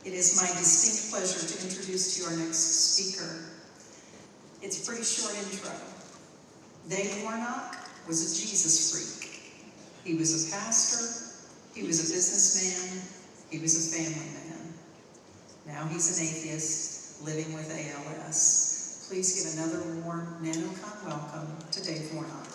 It is my distinct pleasure to introduce to you our next speaker. It's a pretty short intro. Dave Warnock was a Jesus freak. He was a pastor, he was a businessman, he was a family man. Now he's an atheist living with ALS. Please give another warm NaNoCon welcome to Dave Warnock.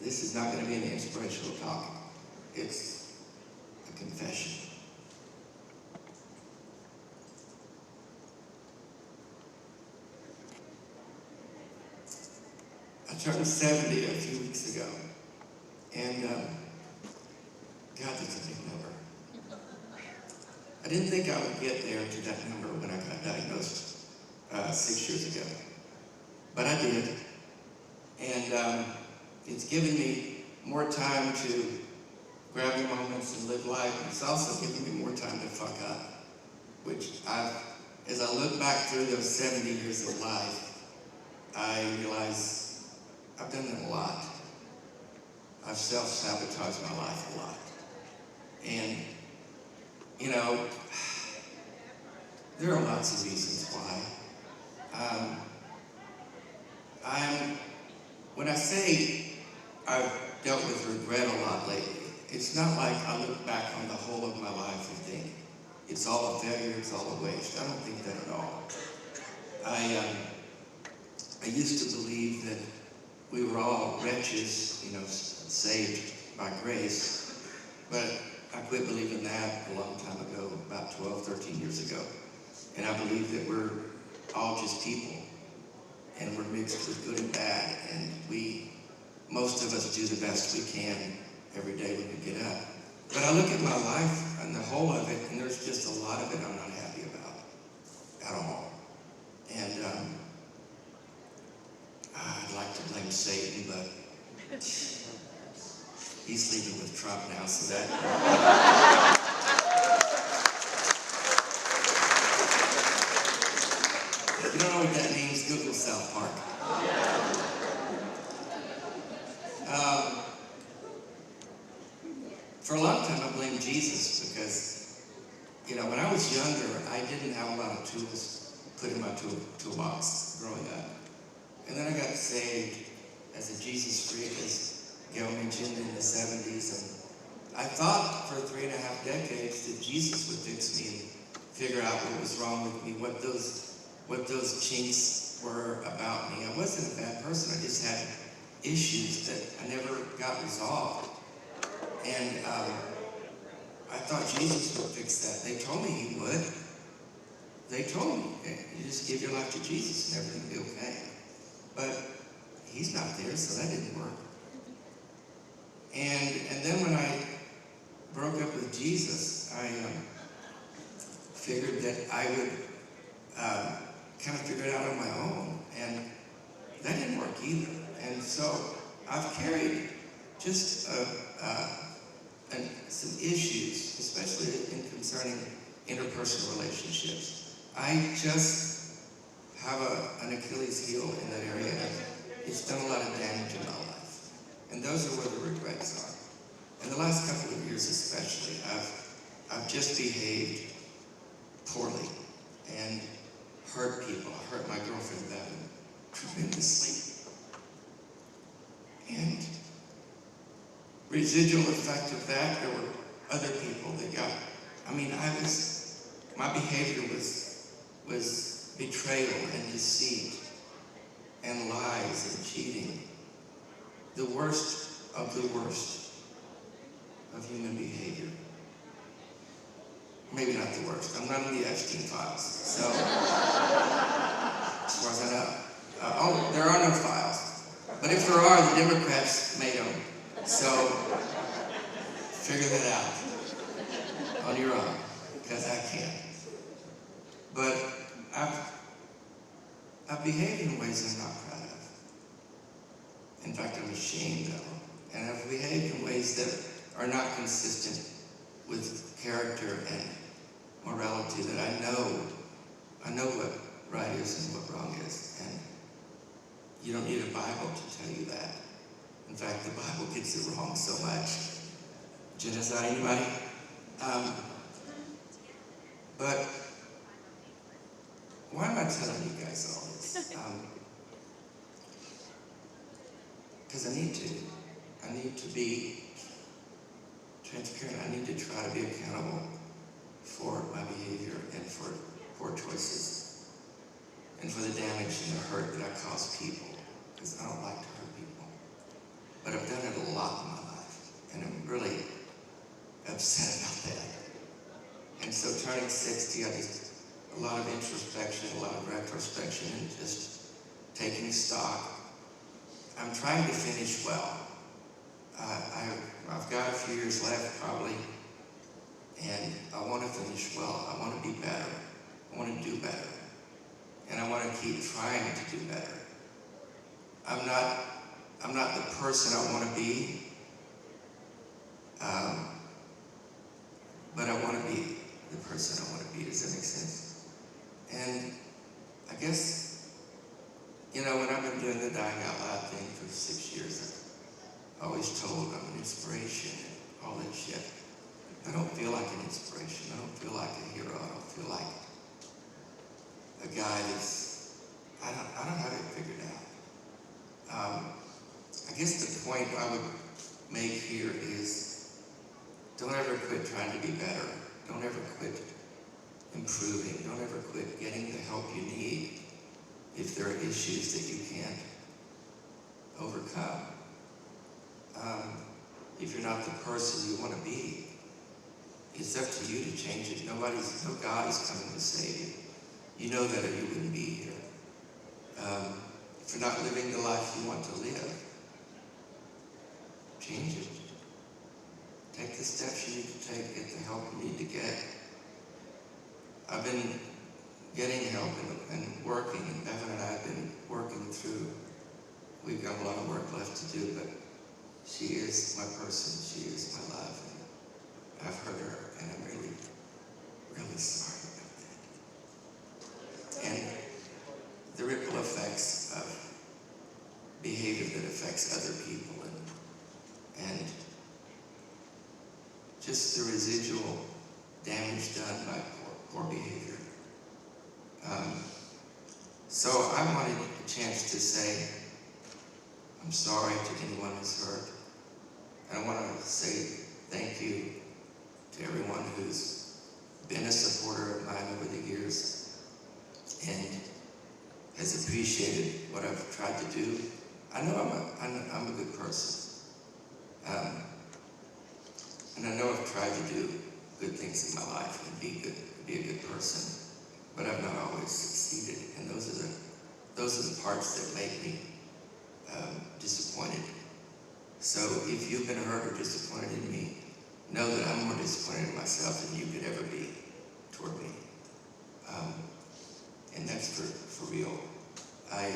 This is not going to be an inspirational talk. It's a confession. I turned 70 a few weeks ago, and God, that's a big number. I didn't think I would get there to that number when I got diagnosed 6 years ago, but I did, and it's given me more time to grab the moments and live life. It's also given me more time to fuck up, which as I look back through those 70 years of life, I realize I've done that a lot. I've self-sabotaged my life a lot. And, you know, there are lots of reasons why. When I say I've dealt with regret a lot lately, it's not like I look back on the whole of my life and think, it's all a failure, it's all a waste. I don't think that at all. I used to believe that we were all wretches, you know, saved by grace, but I quit believing that a long time ago, about 12, 13 years ago. And I believe that we're all just people, and we're mixed with good and bad, and most of us do the best we can every day when we get up. But I look at my life and the whole of it, and there's just a lot of it I'm not happy about at all. And I'd like to blame Satan, but he's leaving with Trump now, so that... If you don't know what that means, Google South Park. For a long time, I blamed Jesus because, you know, when I was younger, I didn't have a lot of tools put in my toolbox growing up. And then I got saved as a Jesus freak, as Gail mentioned, in the 70s. And I thought for 3.5 decades that Jesus would fix me and figure out what was wrong with me, what those chinks were about me. I wasn't a bad person. I just had issues that I never got resolved. And I thought Jesus would fix that. They told me he would. They told me, you just give your life to Jesus and everything will be okay. But he's not there, so that didn't work. And then when I broke up with Jesus, I figured that I would kind of figure it out on my own. And that didn't work either. And so I've carried just some issues, especially in concerning interpersonal relationships. I just have an Achilles heel in that area, and it's done a lot of damage in my life. And those are where the regrets are. In the last couple of years especially, I've just behaved poorly and hurt people. I hurt my girlfriend Bevan tremendously. And residual effect of that, there were other people that got, my behavior was betrayal and deceit and lies and cheating. The worst of the worst of human behavior. Maybe not the worst. I'm not in the Epstein files, so as far as I know. There are no files. But if there are, the Democrats made them. So figure that out on your own, because I can't. But I've behaved in ways I'm not proud of. In fact, I'm ashamed of them. And I've behaved in ways that are not consistent with character and morality, that I know what right is and what wrong is. And you don't need a Bible to tell you that. In fact, the Bible gets it wrong so much. Genocide, anybody? But why am I telling you guys all this? Because I need to. I need to be transparent. I need to try to be accountable for my behavior and for poor choices and for the damage and the hurt that I cause people, because I don't like to hurt people. But I've done it a lot in my life, and I'm really upset about that. And so turning 60, a lot of introspection, a lot of retrospection, and just taking stock. I'm trying to finish well. I've got a few years left, probably, and I want to finish well. I want to be better. I want to do better. And I want to keep trying to do better. I'm not the person I want to be, but I want to be the person I want to be. Does that make sense? And I guess, when I've been doing the dying out loud thing for 6 years, I've always told I'm an inspiration and all that shit. I don't feel like an inspiration. I don't feel like a hero. I don't feel like a guy I don't have it figured out. I guess the point I would make here is don't ever quit trying to be better. Don't ever quit improving. Don't ever quit getting the help you need if there are issues that you can't overcome. If you're not the person you want to be, it's up to you to change it. No God is coming to save you. You know that or you wouldn't be here. If you're not living the life you want to live, change it. Take the steps you need to take, get the help you need to get. I've been getting help and working, and Evan and I have been working through. We've got a lot of work left to do, but she is my person, she is my love, and I've hurt her, and I'm really, really sorry about that. And the ripple effects of behavior that affects other people, and just the residual damage done by poor behavior. So I wanted a chance to say, I'm sorry to anyone who's hurt. And I want to say thank you to everyone who's been a supporter of mine over the years and has appreciated what I've tried to do. I know I'm a good person. And I know I've tried to do good things in my life and be a good person, but I've not always succeeded. And those are the parts that make me disappointed. So if you've been hurt or disappointed in me, know that I'm more disappointed in myself than you could ever be toward me. And that's for real. I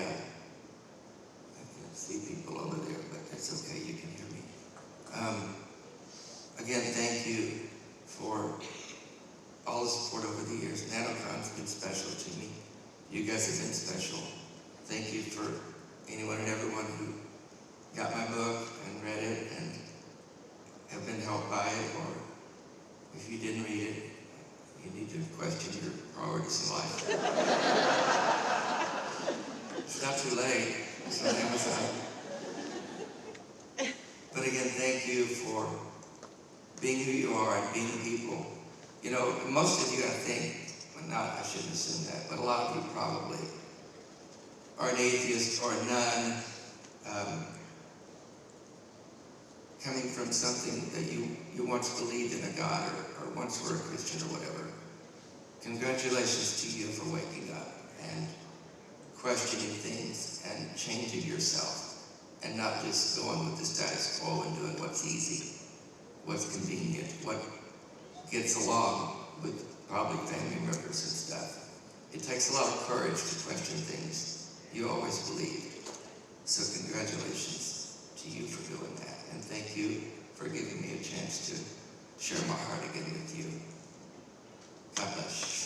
can see people over there, but that's okay, you can hear me. Again, thank you for all the support over the years. NaNoCon's been special to me. You guys have been special. Thank you for anyone and everyone who got my book and read it and have been helped by it, or if you didn't read it, you need to question your priorities in life. It's not too late. It's on Amazon. But again, thank you for being who you are and being people. Most of you, I think, I shouldn't assume that, but a lot of you probably are an atheist or a nun, coming from something that you once believed in a God or once were a Christian or whatever. Congratulations to you for waking up and questioning things and changing yourself and not just going with the status quo and doing what's easy. what's convenient, what gets along with probably family members and stuff. It takes a lot of courage to question things you always believed. So congratulations to you for doing that. And thank you for giving me a chance to share my heart again with you. God bless you.